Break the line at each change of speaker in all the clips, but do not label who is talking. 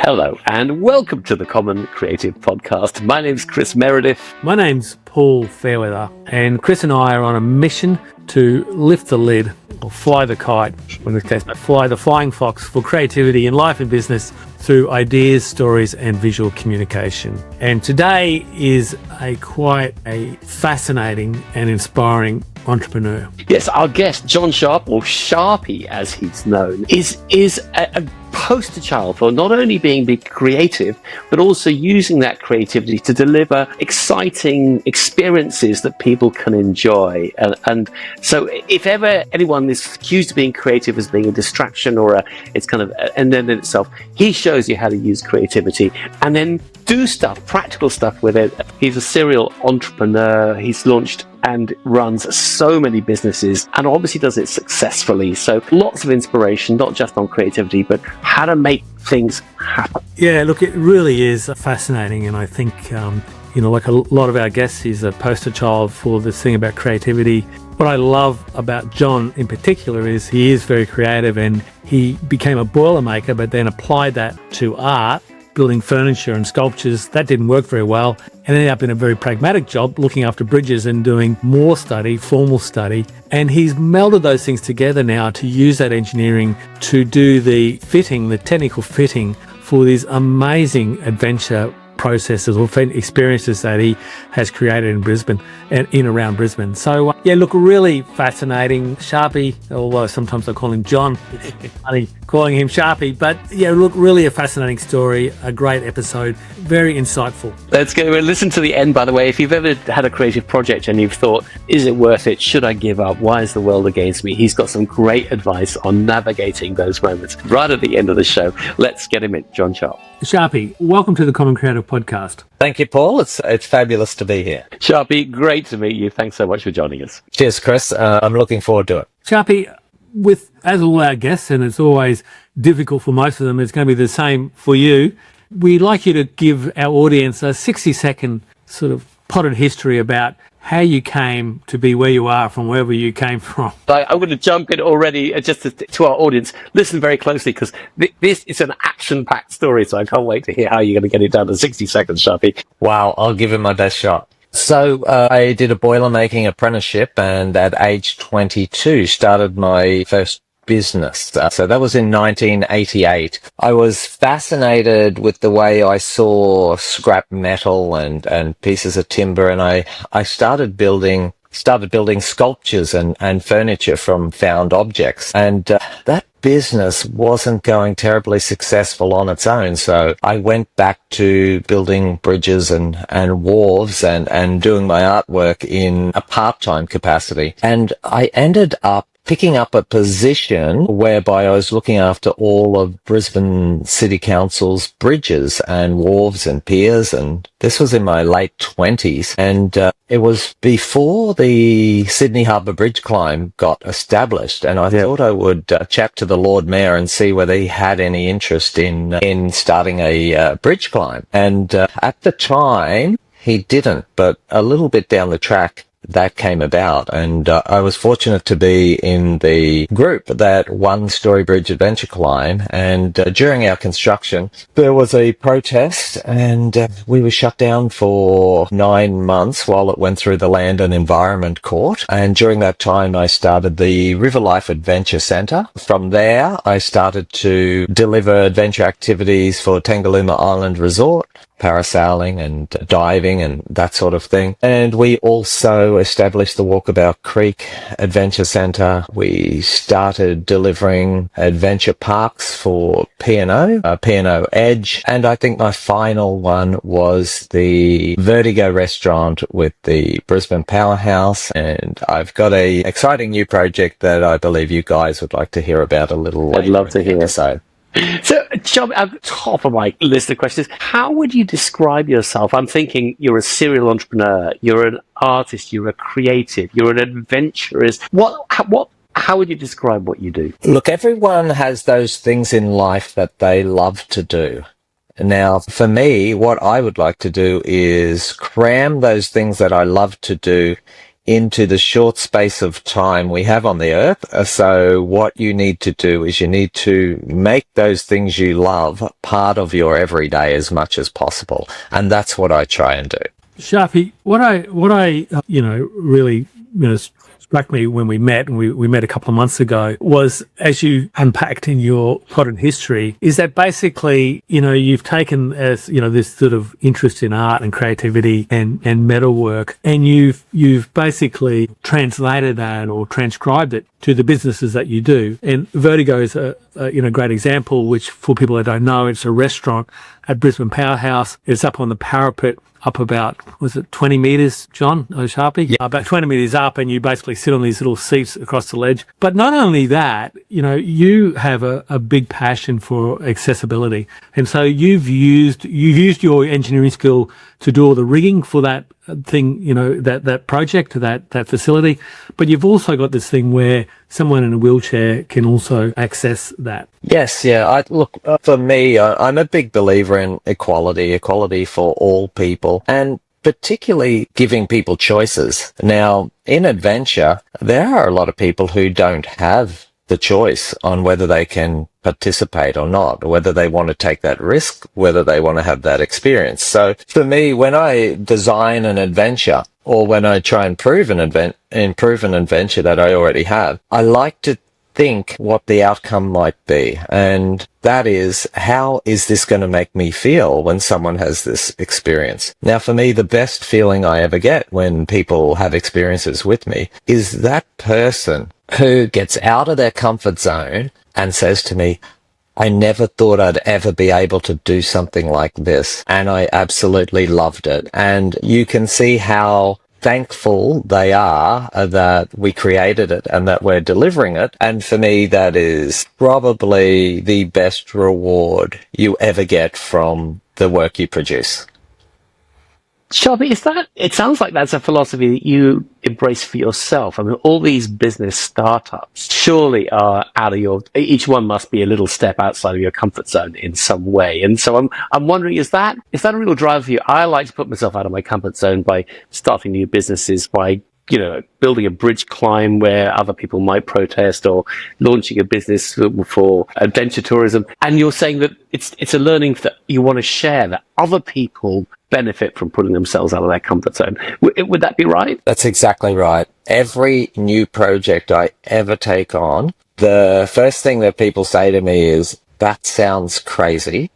Hello and welcome to the Common Creative Podcast. My name's Chris Meredith.
My name's Paul Fairweather, and Chris and I are on a mission to lift the lid, or fly the kite, in this case, fly the flying fox for creativity in life and business through ideas, stories and visual communication. And today is quite a fascinating and inspiring entrepreneur.
Yes, our guest, John Sharpe, or Sharpey as he's known, is a poster child for not only being creative, but also using that creativity to deliver exciting experiences that people can enjoy. And so if ever anyone is accused of being creative as being a distraction or it's kind of an end in itself, he shows you how to use creativity and then do stuff, practical stuff with it. He's a serial entrepreneur. He's launched and runs so many businesses and obviously does it successfully. So lots of inspiration, not just on creativity, but how to make things happen.
Yeah, look, it really is fascinating. And I think, like a lot of our guests, he's a poster child for this thing about creativity. What I love about John in particular is he is very creative, and he became a boilermaker, but then applied that to art, building furniture and sculptures. That didn't work very well, and ended up in a very pragmatic job looking after bridges and doing more study, formal study. And he's melded those things together now to use that engineering to do the fitting, the technical fitting for these amazing adventure processes or experiences that he has created in Brisbane and in around Brisbane. So look, really fascinating. Sharpey, although sometimes I call him John, funny calling him Sharpey, but look, really a fascinating story, a great episode, very insightful.
Let's go and listen to the end, by the way. If you've ever had a creative project and you've thought, is it worth it? Should I give up? Why is the world against me? He's got some great advice on navigating those moments right at the end of the show. Let's get him in, John Sharpe.
Sharpey, welcome to the Common Creative Podcast.
Thank you, Paul. It's fabulous to be here.
Sharpey, great to meet you. Thanks so much for joining us.
Cheers, Chris. I'm looking forward to it.
Sharpey, as all our guests, and it's always difficult for most of them, it's going to be the same for you. We'd like you to give our audience a 60-second sort of potted history about how you came to be where you are from wherever you came from.
I'm going to jump in already just to our audience. Listen very closely, because this is an action-packed story, so I can't wait to hear how you're going to get it down to 60 seconds, Sharpey.
Wow, I'll give it my best shot. So I did a boilermaking apprenticeship, and at age 22 started my first business. So that was in 1988. I was fascinated with the way I saw scrap metal and pieces of timber, and I started building sculptures and furniture from found objects. And that business wasn't going terribly successful on its own. So I went back to building bridges and wharves and doing my artwork in a part-time capacity. And I ended up picking up a position whereby I was looking after all of Brisbane City Council's bridges and wharves and piers, and this was in my late 20s, and it was before the Sydney Harbour Bridge climb got established, and I thought I would chat to the Lord Mayor and see whether he had any interest in starting a bridge climb. And at the time, he didn't, but a little bit down the track, that came about, and I was fortunate to be in the group that won Story Bridge Adventure Climb, and during our construction there was a protest, and we were shut down for 9 months while it went through the Land and Environment Court. And during that time I started the Riverlife Adventure Centre. From there I started to deliver adventure activities for Tangalooma Island Resort, parasailing and diving and that sort of thing. And we also established the Walkabout Creek Adventure Centre. We started delivering adventure parks for P&O Edge, and I think my final one was the Vertigo restaurant with the Brisbane Powerhouse. And I've got a exciting new project that I believe you guys would like to hear about a little later.
I'd love to hear.
So
John, at the top of my list of questions, how would you describe yourself? I'm thinking you're a serial entrepreneur, you're an artist, you're a creative, you're an adventurist. How would you describe what you do?
Look, everyone has those things in life that they love to do. Now, for me, what I would like to do is cram those things that I love to do into the short space of time we have on the earth. So what you need to do is you need to make those things you love part of your everyday as much as possible. And that's what I try and do.
Sharpey, what I really struck me when we met, and we met a couple of months ago, was, as you unpacked in your plotted history, is that basically, you've taken this sort of interest in art and creativity and metalwork, and you've basically translated that or transcribed it to the businesses that you do. And Vertigo is a great example, which for people that don't know, it's a restaurant at Brisbane Powerhouse. It's up on the parapet, up about, 20 metres, John Sharpey? Yeah. About 20 metres up, and you basically sit on these little seats across the ledge. But not only that, you have a big passion for accessibility. And so you've used your engineering skill to do all the rigging for that thing, that project, that facility. But you've also got this thing where someone in a wheelchair can also access that.
Yes, yeah. For me, I'm a big believer in equality for all people, and particularly giving people choices. Now, in adventure, there are a lot of people who don't have the choice on whether they can participate or not, whether they want to take that risk, whether they want to have that experience. So for me, when I design an adventure, or when I try and improve an adventure that I already have, I like to think what the outcome might be. And that is, how is this going to make me feel when someone has this experience? Now, for me, the best feeling I ever get when people have experiences with me is that person who gets out of their comfort zone and says to me, I never thought I'd ever be able to do something like this, and I absolutely loved it. And you can see how thankful they are that we created it and that we're delivering it. And for me, that is probably the best reward you ever get from the work you produce.
Sharpey, it sounds like that's a philosophy that you embrace for yourself. I mean, all these business startups surely are each one must be a little step outside of your comfort zone in some way. And so I'm wondering, is that a real drive for you? I like to put myself out of my comfort zone by starting new businesses, by building a bridge climb where other people might protest, or launching a business for adventure tourism. And you're saying that it's a learning that you want to share, that other people benefit from putting themselves out of their comfort zone. Would that be right?
That's exactly right. Every new project I ever take on, the first thing that people say to me is, that sounds crazy.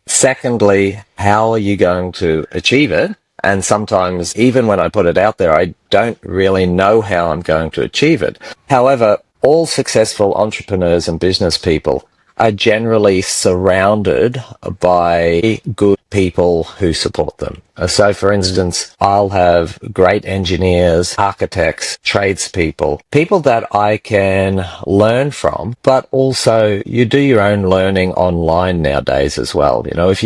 Secondly, how are you going to achieve it? And sometimes, even when I put it out there, I don't really know how I'm going to achieve it. However, all successful entrepreneurs and business people are generally surrounded by good people who support them. So, for instance, I'll have great engineers, architects, tradespeople, people that I can learn from, but also you do your own learning online nowadays as well. If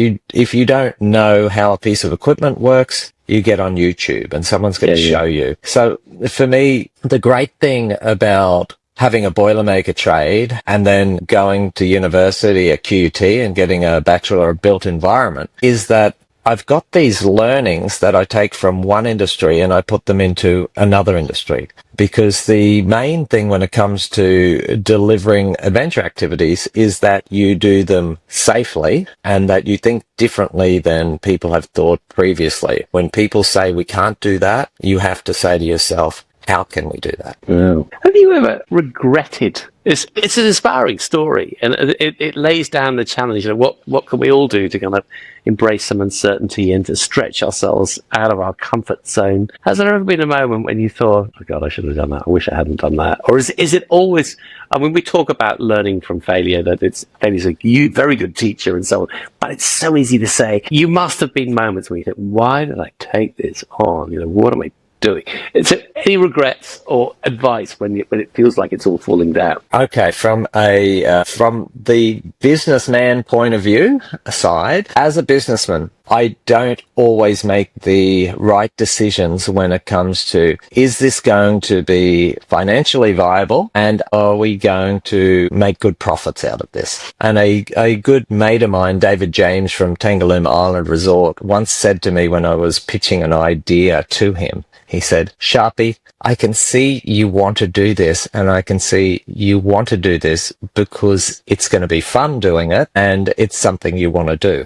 you don't know how a piece of equipment works, you get on YouTube and someone's going to show you. So for me, the great thing about having a Boilermaker trade and then going to university at QUT and getting a Bachelor of Built Environment is that I've got these learnings that I take from one industry and I put them into another industry. Because the main thing when it comes to delivering adventure activities is that you do them safely and that you think differently than people have thought previously. When people say we can't do that, you have to say to yourself, how can we do that?
Oh. Have you ever regretted? It's an inspiring story, and it lays down the challenge of what can we all do to kind of embrace some uncertainty and to stretch ourselves out of our comfort zone. Has there ever been a moment when you thought, oh God, I should have done that, I wish I hadn't done that? Or is it always, I mean, we talk about learning from failure, that failure's a very good teacher and so on, but it's so easy to say. You must have been moments when you think, why did I take this on? What am I doing? So any regrets or advice when it feels like it's all falling down?
Okay, from the businessman point of view aside, as a businessman, I don't always make the right decisions when it comes to, is this going to be financially viable and are we going to make good profits out of this? And a good mate of mine, David James from Tangalooma Island Resort, once said to me when I was pitching an idea to him, He said, Sharpey, I can see you want to do this, and I can see you want to do this because it's going to be fun doing it and it's something you want to do.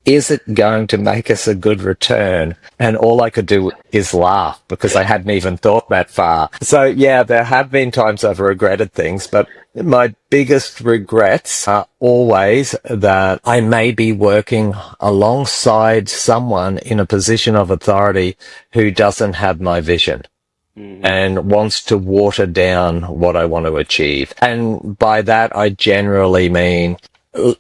Is it going to make us a good return? And all I could do is laugh because I hadn't even thought that far. So yeah, there have been times I've regretted things, but my biggest regrets are always that I may be working alongside someone in a position of authority who doesn't have my vision and wants to water down what I want to achieve. And by that, I generally mean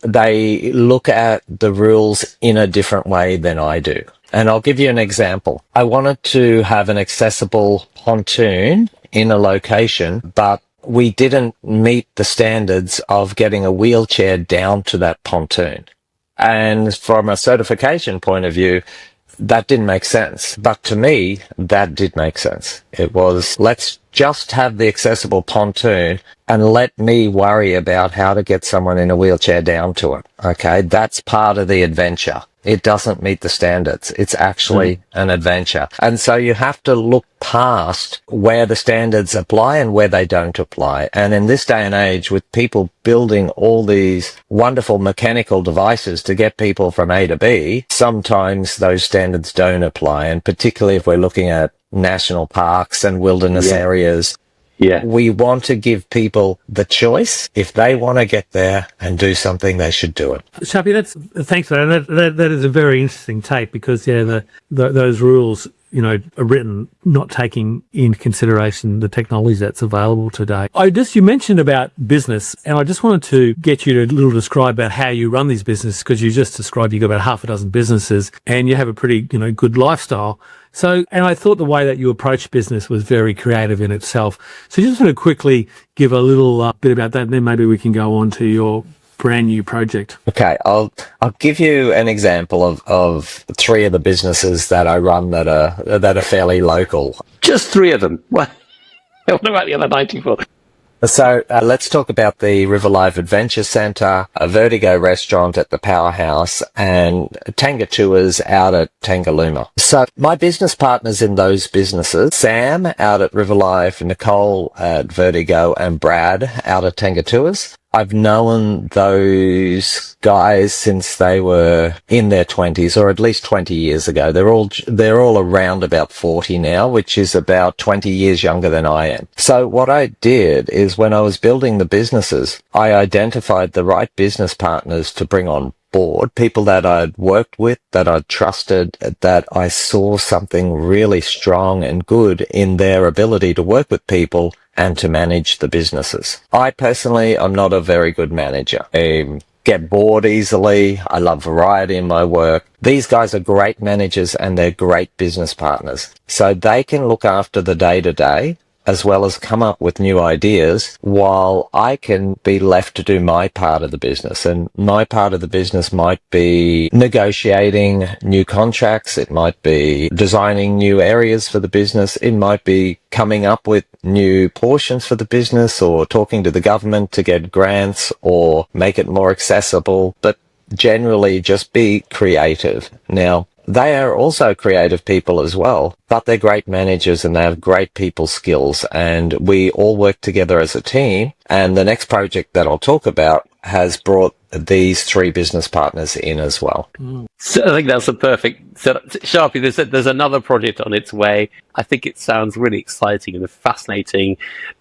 they look at the rules in a different way than I do. And I'll give you an example. I wanted to have an accessible pontoon in a location, but we didn't meet the standards of getting a wheelchair down to that pontoon. And from a certification point of view, that didn't make sense. But to me, that did make sense. It was, let's just have the accessible pontoon and let me worry about how to get someone in a wheelchair down to it. Okay, that's part of the adventure. It doesn't meet the standards. It's actually an adventure. And so you have to look past where the standards apply and where they don't apply. And in this day and age, with people building all these wonderful mechanical devices to get people from A to B, sometimes those standards don't apply. And particularly if we're looking at national parks and wilderness areas, we want to give people the choice. If they want to get there and do something, they should do it.
Sharpey, thanks for that. That is a very interesting take because, those rules, are written not taking into consideration the technology that's available today. You mentioned about business, and I just wanted to get you to describe about how you run these businesses, because you just described you've got about half a dozen businesses and you have a pretty, good lifestyle. So, and I thought the way that you approach business was very creative in itself. So just want to quickly give a little bit about that, and then maybe we can go on to your brand new project. Okay,
I'll give you an example of three of the businesses that I run that are fairly local.
Just three of them. What about the other 94?
So let's talk about the Riverlife Adventure Centre, a Vertigo restaurant at the Powerhouse, and Tanga Tours out at Tangalooma. So my business partners in those businesses, Sam out at Riverlife, Nicole at Vertigo, and Brad out at Tanga Tours. I've known those guys since they were in their 20s, or at least 20 years ago. They're all around about 40 now, which is about 20 years younger than I am. So what I did is when I was building the businesses, I identified the right business partners to bring on board, people that I'd worked with, that I'd trusted, that I saw something really strong and good in their ability to work with people and to manage the businesses. I personally am not a very good manager. I get bored easily. I love variety in my work. These guys are great managers and they're great business partners. So they can look after the day-to-day as well as come up with new ideas, while I can be left to do my part of the business. And my part of the business might be negotiating new contracts. It might be designing new areas for the business. It might be coming up with new portions for the business, or talking to the government to get grants or make it more accessible. But generally just be creative. Now, they are also creative people as well, but they're great managers and they have great people skills, and we all work together as a team. And the next project that I'll talk about has brought these three business partners in as well.
So I think that's a perfect setup. Sharpey, there's another project on its way. I think it sounds really exciting and fascinating.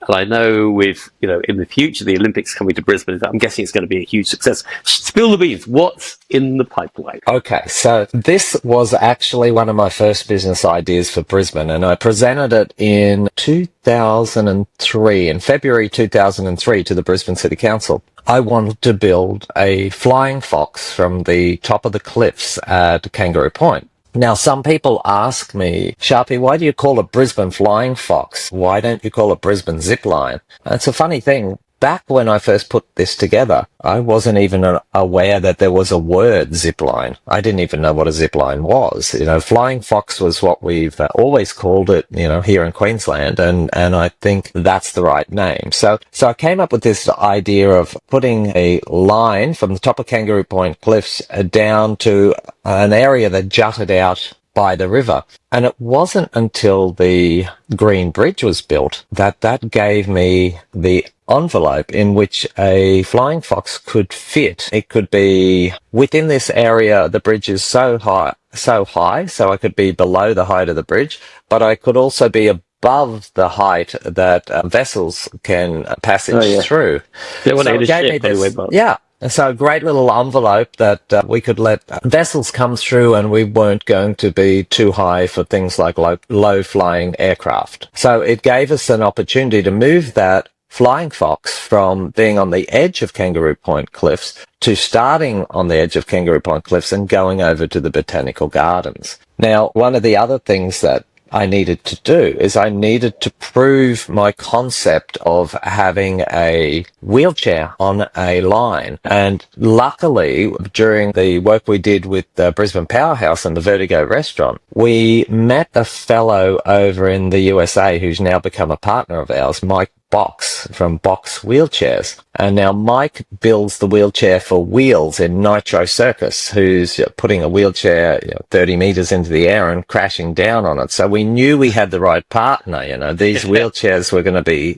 And I know with, in the future, the Olympics coming to Brisbane, I'm guessing it's going to be a huge success. Spill the beans. What's in the pipeline?
Okay, so this was actually one of my first business ideas for Brisbane, and I presented it in 2003, in February 2003, to the Brisbane City Council. I wanted to build a flying fox from the top of the cliffs at Kangaroo Point. Now, some people ask me, Sharpey, why do you call it Brisbane Flying Fox? Why don't you call it Brisbane Zipline? It's a funny thing. Back when I first put this together, I wasn't even aware that there was a word zipline. I didn't even know what a zipline was. Flying fox was what we've always called it, here in Queensland, and I think that's the right name. So I came up with this idea of putting a line from the top of Kangaroo Point Cliffs down to an area that jutted out by the river. And it wasn't until the Green Bridge was built that that gave me the envelope in which a flying fox could fit. It could be within this area. The bridge is so high, so I could be below the height of the bridge, but I could also be above the height that vessels can passage through.
They want
So
to
it gave me this, yeah. So a great little envelope that we could let vessels come through, and we weren't going to be too high for things like low flying aircraft. So it gave us an opportunity to move that flying fox from being on the edge of Kangaroo Point Cliffs to starting on the edge of Kangaroo Point Cliffs and going over to the Botanical Gardens. Now, one of the other things that I needed to do is I needed to prove my concept of having a wheelchair on a line. And luckily, during the work we did with the Brisbane Powerhouse and the Vertigo restaurant, we met a fellow over in the USA who's now become a partner of ours, Mike Box from Box Wheelchairs. And now Mike builds the wheelchair for Wheels in Nitro Circus, who's putting a wheelchair 30 meters into the air and crashing down on it. So we knew we had the right partner. These wheelchairs were going to be,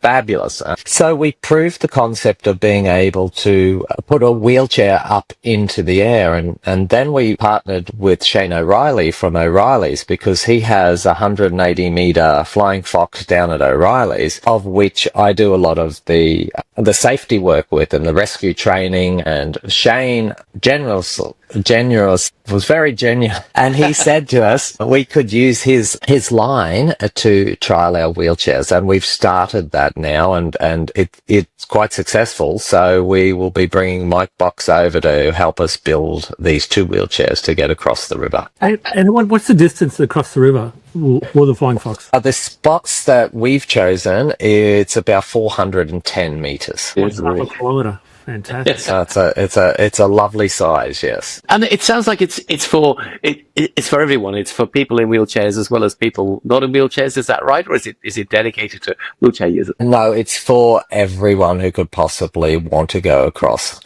fabulous. So we proved the concept of being able to put a wheelchair up into the air. And then we partnered with Shane O'Reilly from O'Reilly's, because he has a 180 meter flying fox down at O'Reilly's, of which I do a lot of the safety work with and the rescue training. And Shane was very genuine, and he said to us we could use his line to trial our wheelchairs, and we've started that now, and it's quite successful. So we will be bringing Mike Box over to help us build these two wheelchairs to get across the river.
And what's the distance across the river for the flying fox?
The spots that we've chosen, it's about 410 meters.
Half a kilometre. Fantastic.
So it's a lovely size, yes.
And it sounds like it's for everyone. It's for people in wheelchairs as well as people not in wheelchairs. Is that right, or is it dedicated to wheelchair users?
No, it's for everyone who could possibly want to go across.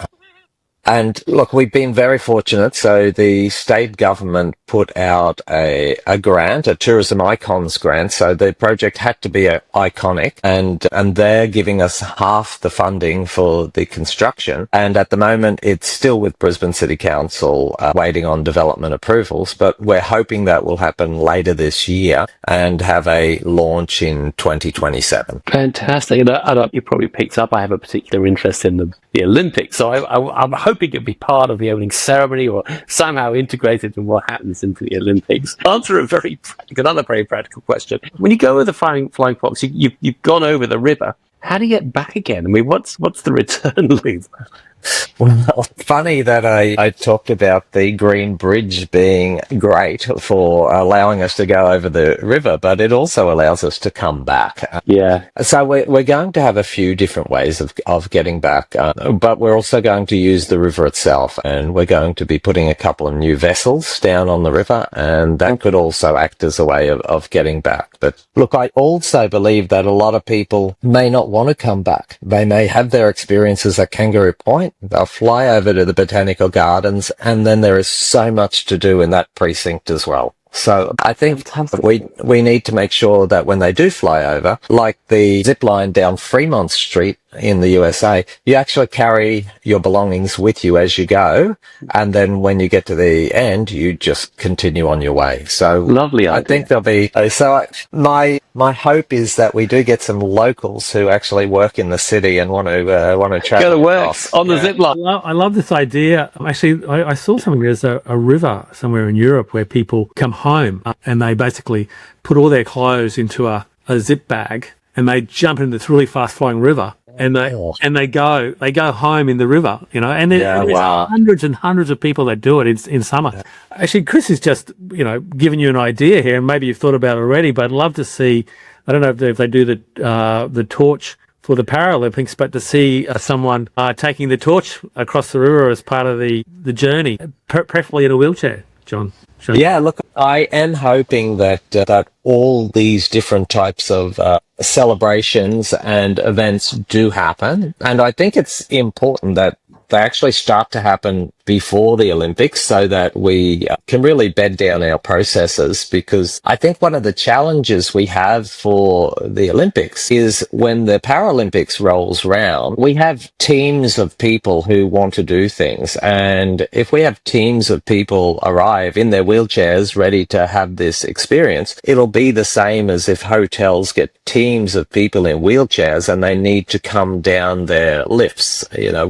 And look, we've been very fortunate. So the state government put out a grant, a tourism icons grant. So the project had to be iconic, and they're giving us half the funding for the construction. And at the moment, it's still with Brisbane City Council, waiting on development approvals, but we're hoping that will happen later this year and have a launch in 2027.
Fantastic. And you probably picked up, I have a particular interest in the Olympics. So I'm hoping it'll be part of the opening ceremony or somehow integrated in what happens into the Olympics. Answer another very practical question. When you go with the flying fox, you've gone over the river. How do you get back again? I mean, what's the return loop?
Well, funny that I talked about the Green Bridge being great for allowing us to go over the river, but it also allows us to come back.
Yeah.
So we're going to have a few different ways of getting back, but we're also going to use the river itself, and we're going to be putting a couple of new vessels down on the river, and that could also act as a way of getting back. But look, I also believe that a lot of people may not want to come back. They may have their experiences at Kangaroo Point. They'll fly over to the Botanical Gardens, and then there is so much to do in that precinct as well. So I think we need to make sure that when they do fly over, like the zip line down Fremont Street in the USA, you actually carry your belongings with you as you go, and then when you get to the end, you just continue on your way. So
lovely idea.
I think there'll be my hope is that we do get some locals who actually work in the city and want to travel.
Go to work on the zip line.
I love this idea. Actually, I saw something. There's a river somewhere in Europe where people come home and they basically put all their clothes into a zip bag and they jump into this really fast flowing river. And they go home in the river, and there's hundreds and hundreds of people that do it in summer. Yeah. Actually, Chris is just, giving you an idea here, and maybe you've thought about it already, but I'd love to see, I don't know if they do the torch for the Paralympics, but to see someone taking the torch across the river as part of the journey, preferably in a wheelchair, John.
Yeah, look, I am hoping that all these different types of celebrations and events do happen, and I think it's important that they actually start to happen before the Olympics so that we can really bed down our processes, because I think one of the challenges we have for the Olympics is when the Paralympics rolls round, we have teams of people who want to do things. And if we have teams of people arrive in their wheelchairs ready to have this experience, it'll be the same as if hotels get teams of people in wheelchairs and they need to come down their lifts. You know,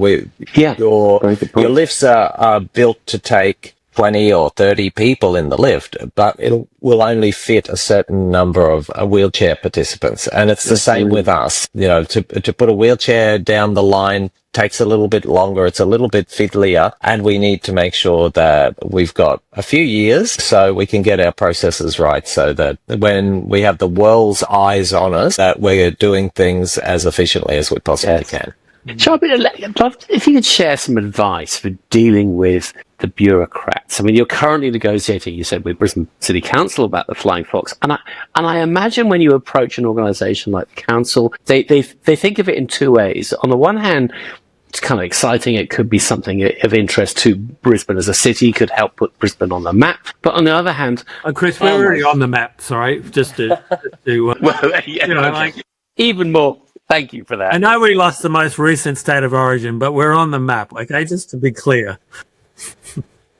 your lifts are built to take 20 or 30 people in the lift, but it will only fit a certain number of wheelchair participants. And it's the same with us. You know, to put a wheelchair down the line takes a little bit longer. It's a little bit fiddlier, and we need to make sure that we've got a few years so we can get our processes right, so that when we have the world's eyes on us, that we're doing things as efficiently as we possibly can.
Sharpey, I'd love if you could share some advice for dealing with the bureaucrats. I mean, you're currently negotiating, you said, with Brisbane City Council about the Flying Fox, and I imagine when you approach an organisation like the council, they think of it in two ways. On the one hand, it's kind of exciting. It could be something of interest to Brisbane as a city, could help put Brisbane on the map. But on the other hand,
Chris, we're already on the map. Sorry, just to
even more. Thank you for that.
I know we lost the most recent state of origin, but we're on the map, okay? Just to be clear.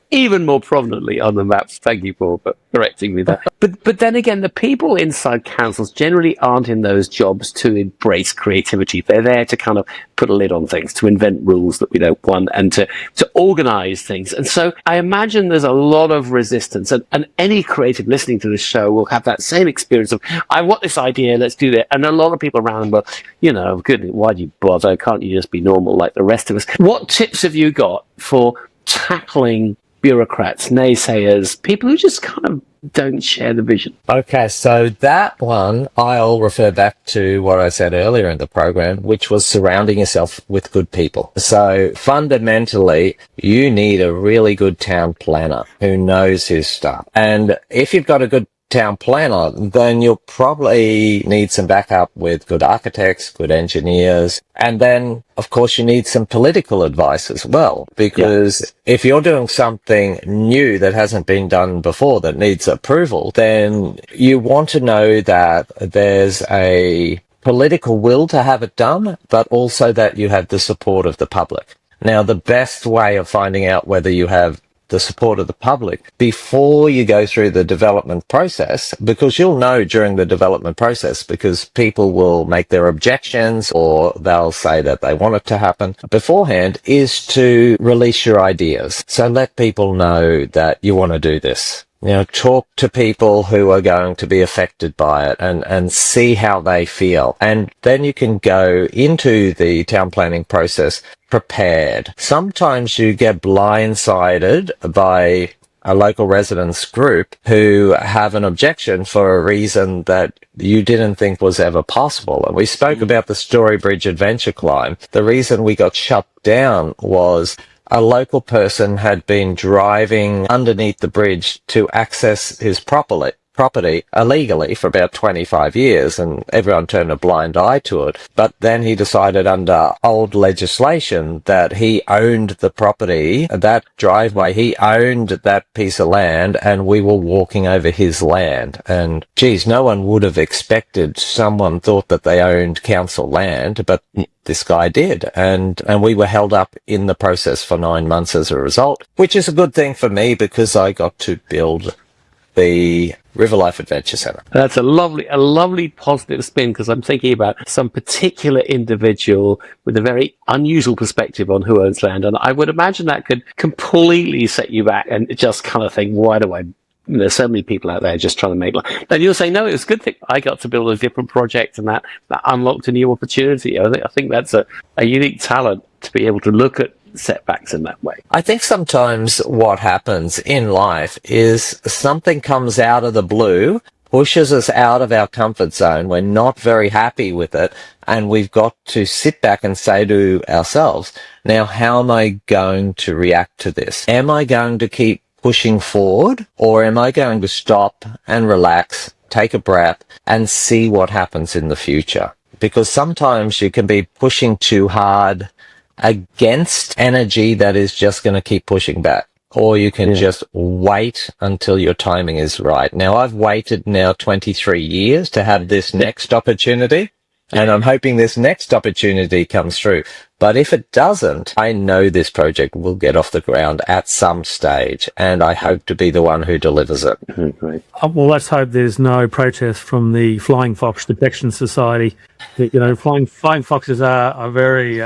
Even more prominently on the maps. Thank you, Paul, for correcting me there. But then again, the people inside councils generally aren't in those jobs to embrace creativity. They're there to kind of put a lid on things, to invent rules that we don't want, and to organise things. And so I imagine there's a lot of resistance. And any creative listening to this show will have that same experience of, I want this idea, let's do that. And a lot of people around them will, you know, goodness, why do you bother? Can't you just be normal like the rest of us? What tips have you got for tackling bureaucrats, naysayers, people who just kind of don't share the vision?
Okay, so that one, I'll refer back to what I said earlier in the program, which was surrounding yourself with good people. So fundamentally, you need a really good town planner who knows his stuff. And if you've got a good town planner, then you'll probably need some backup with good architects, good engineers, and then of course you need some political advice as well, because if you're doing something new that hasn't been done before that needs approval, then you want to know that there's a political will to have it done, but also that you have the support of the public. Now, the best way of finding out whether you have the support of the public before you go through the development process, because you'll know during the development process, because people will make their objections or they'll say that they want it to happen beforehand, is to release your ideas. So let people know that you want to do this. You know, talk to people who are going to be affected by it and see how they feel. And then you can go into the town planning process prepared. Sometimes you get blindsided by a local residents group who have an objection for a reason that you didn't think was ever possible. And we spoke about the Storybridge adventure climb. The reason we got shut down was a local person had been driving underneath the bridge to access his property illegally for about 25 years, and everyone turned a blind eye to it. But then he decided under old legislation that he owned the property, that driveway, he owned that piece of land, and we were walking over his land. And geez, no one would have expected, someone thought that they owned council land, but this guy did, and we were held up in the process for 9 months as a result, which is a good thing for me because I got to build the Riverlife Adventure Centre.
That's a lovely positive spin, because I'm thinking about some particular individual with a very unusual perspective on who owns land, and I would imagine that could completely set you back and just kind of think, why do I? There's so many people out there just trying to make life. And you're saying, no, it was a good thing. I got to build a different project, and that unlocked a new opportunity. I think that's a unique talent to be able to look at setbacks in that way.
I think sometimes what happens in life is something comes out of the blue, pushes us out of our comfort zone. We're not very happy with it, and we've got to sit back and say to ourselves, now, how am I going to react to this? Am I going to keep pushing forward, or am I going to stop and relax, take a breath, and see what happens in the future? Because sometimes you can be pushing too hard against energy that is just going to keep pushing back. Or you can just wait until your timing is right. Now, I've waited now 23 years to have this next opportunity, and I'm hoping this next opportunity comes through. But if it doesn't, I know this project will get off the ground at some stage, and I hope to be the one who delivers it.
Great.
Well, let's hope there's no protest from the Flying Fox Protection Society. Flying foxes are a very,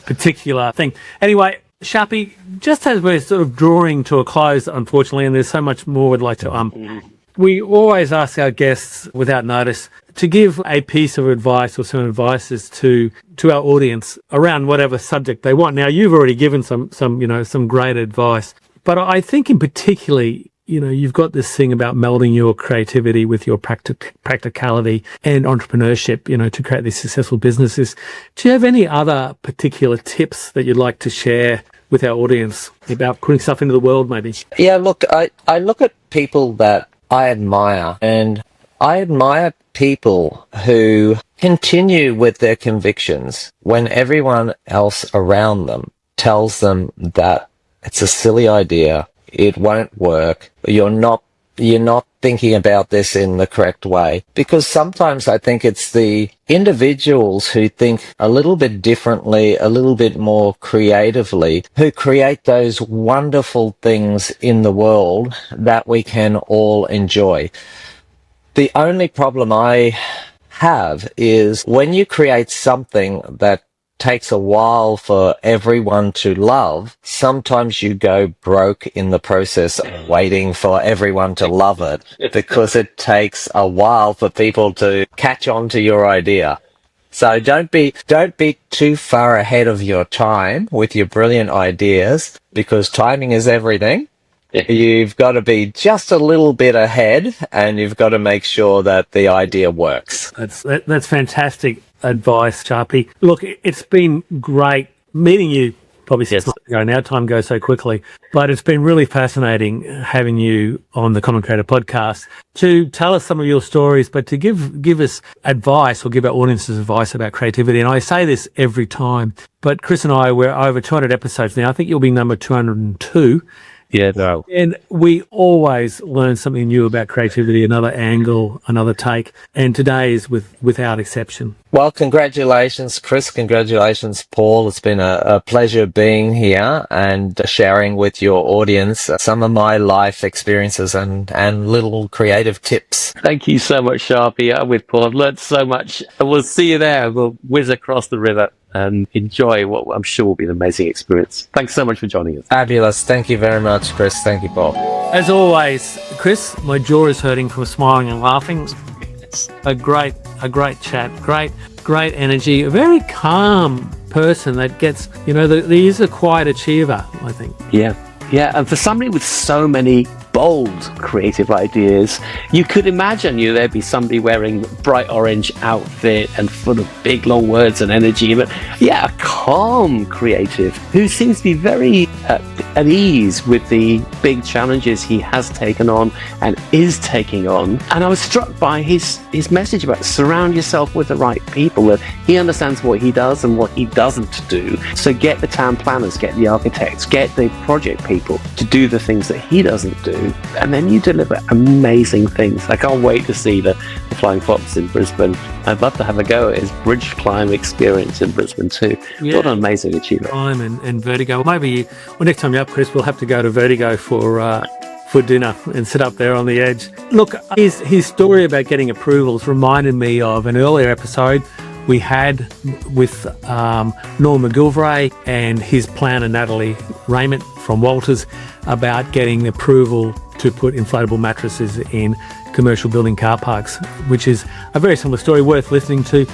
particular thing. Anyway, Sharpey, just as we're sort of drawing to a close, unfortunately, and there's so much more we'd like to we always ask our guests, without notice, to give a piece of advice or some advices to our audience around whatever subject they want. Now, you've already given some great advice, but I think in particularly, you've got this thing about melding your creativity with your practicality and entrepreneurship, to create these successful businesses. Do you have any other particular tips that you'd like to share with our audience about putting stuff into the world, maybe?
Yeah, look, I look at people that I admire, and I admire people who continue with their convictions when everyone else around them tells them that it's a silly idea, it won't work, you're not thinking about this in the correct way. Because sometimes I think it's the individuals who think a little bit differently, a little bit more creatively, who create those wonderful things in the world that we can all enjoy. The only problem I have is when you create something that takes a while for everyone to love, sometimes you go broke in the process of waiting for everyone to love it, because it takes a while for people to catch on to your idea. So don't be too far ahead of your time with your brilliant ideas, because timing is everything. You've got to be just a little bit ahead, and you've got to make sure that the idea works.
That's fantastic advice, Sharpey. Look, it's been great meeting you probably 6 months ago now. Time goes so quickly. But it's been really fascinating having you on the Common Creator podcast to tell us some of your stories, but to give us advice or give our audiences advice about creativity. And I say this every time, but Chris and I, we're over 200 episodes now. I think you'll be number 202.
Yeah, no.
And we always learn something new about creativity, another angle, another take. And today is without exception.
Well, congratulations, Chris. Congratulations, Paul. It's been a pleasure being here and sharing with your audience some of my life experiences and little creative tips.
Thank you so much, Sharpey. I'm with Paul. I've learned so much. We'll see you there. We'll whiz across the river and enjoy what I'm sure will be an amazing experience. Thanks so much for joining us.
Fabulous. Thank you very much, Chris. Thank you, Paul.
As always, Chris, my jaw is hurting from smiling and laughing. A great chat, great energy, a very calm person that gets, he's a quiet achiever, I think.
Yeah, and for somebody with so many bold creative ideas, you could imagine there'd be somebody wearing a bright orange outfit and full of big long words and energy, but a calm creative who seems to be very at ease with the big challenges he has taken on and is taking on. And I was struck by his message about surround yourself with the right people, that he understands what he does and what he doesn't do. So get the town planners, get the architects, get the project people to do the things that he doesn't do, and then you deliver amazing things. I can't wait to see the Flying Fox in Brisbane. I'd love to have a go at his bridge climb experience in Brisbane too.
Yeah.
What an amazing achievement.
Climb and Vertigo. Maybe next time you're up, Chris, we'll have to go to Vertigo for dinner and sit up there on the edge. Look, his story about getting approvals reminded me of an earlier episode we had with Norm McGilvray and his planner Natalie Raymond from Walters about getting approval to put inflatable mattresses in commercial building car parks, which is a very similar story worth listening to.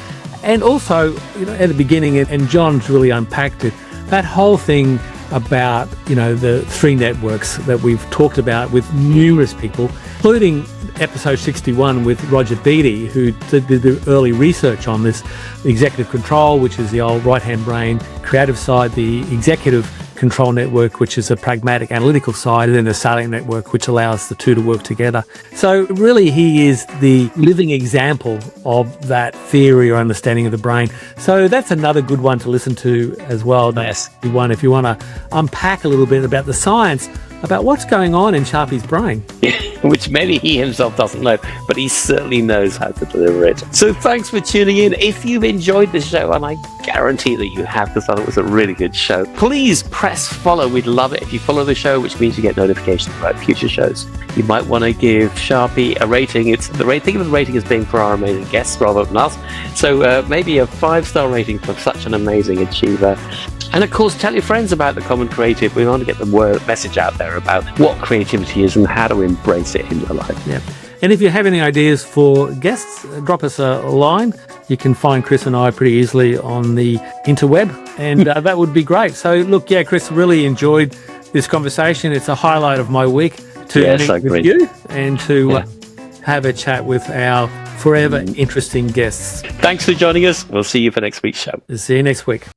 And also, at the beginning, and John's really unpacked it, that whole thing about, the three networks that we've talked about with numerous people, including episode 61 with Roger Beatty, who did the early research on this, executive control, which is the old right-hand brain, creative side, the executive control network, which is a pragmatic analytical side, and then the salient network, which allows the two to work together. So really, he is the living example of that theory or understanding of the brain. So that's another good one to listen to as well.
Yes.
If you want to unpack a little bit about the science, about what's going on in Sharpey's brain.
Which maybe he himself doesn't know, but he certainly knows how to deliver it. So thanks for tuning in. If you've enjoyed the show, and I guarantee that you have, because I thought it was a really good show, please press follow. We'd love it if you follow the show, which means you get notifications about future shows. You might want to give Sharpey a rating. Think of the rating as being for our amazing guests rather than us. So maybe a 5-star rating for such an amazing achiever. And of course, tell your friends about the Common Creative. We want to get the message out there about what creativity is and how to embrace it in your life.
Yeah. And if you have any ideas for guests, drop us a line. You can find Chris and I pretty easily on the interweb, and that would be great. So look, yeah, Chris, really enjoyed this conversation. It's a highlight of my week to meet with you and to have a chat with our forever interesting guests.
Thanks for joining us. We'll see you for next week's show.
See you next week.